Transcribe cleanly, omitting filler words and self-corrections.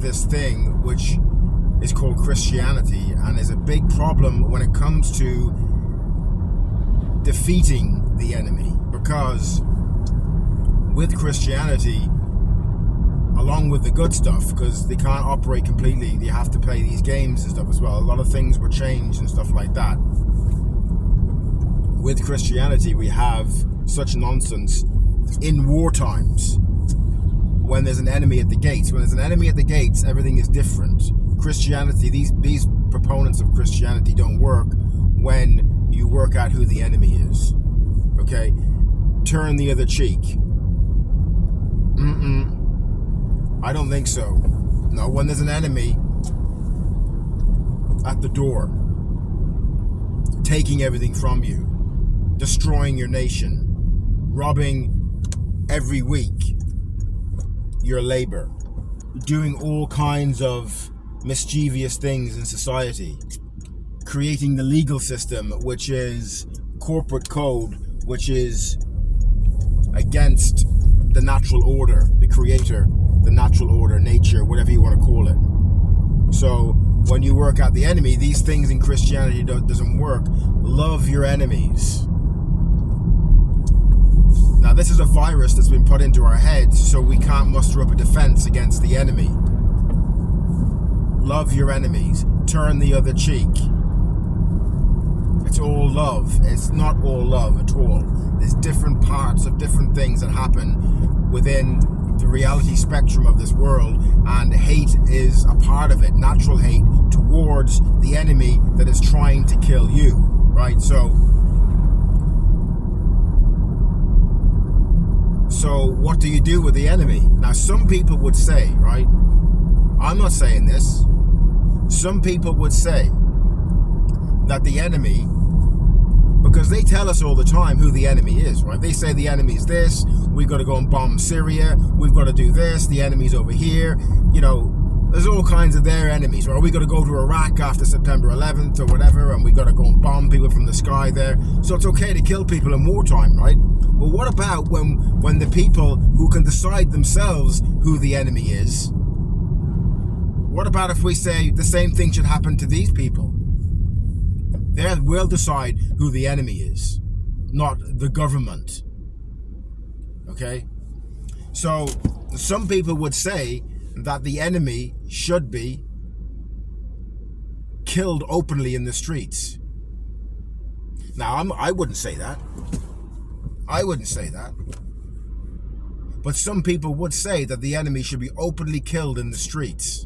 this thing which is called Christianity, and is a big problem when it comes to defeating the enemy, because with Christianity, along with the good stuff, because they can't operate completely, they have to play these games and stuff as well. A lot of things were changed and stuff like that. With Christianity, we have such nonsense in war times. When there's an enemy at the gates, everything is different. Christianity, these proponents of Christianity don't work when you work out who the enemy is. Okay? Turn the other cheek. I don't think so. No, when there's an enemy at the door, taking everything from you, destroying your nation, robbing every week your labor, doing all kinds of mischievous things in society, creating the legal system, which is corporate code, which is against the natural order, the creator, the natural order, nature, whatever you want to call it. So when you work out the enemy, these things in Christianity doesn't work. Love your enemies. Now, this is a virus that's been put into our heads, so we can't muster up a defense against the enemy. Love your enemies. Turn the other cheek. It's all love. It's not all love at all. There's different parts of different things that happen within the reality spectrum of this world, and hate is a part of it. Natural hate towards the enemy that is trying to kill you, right? So what do you do with the enemy? Now, some people would say, right? I'm not saying this. Some people would say that the enemy, because they tell us all the time who the enemy is, right? They say the enemy is this, we've got to go and bomb Syria, we've got to do this, the enemy's over here, you know, there's all kinds of their enemies, right? We got to go to Iraq after September 11th or whatever, and we got to go and bomb people from the sky there. So it's okay to kill people in wartime, right? But what about when the people who can decide themselves who the enemy is? What about if we say the same thing should happen to these people? They will decide who the enemy is, not the government. Okay? So some people would say that the enemy should be killed openly in the streets. Now, I wouldn't say that. I wouldn't say that. But some people would say that the enemy should be openly killed in the streets.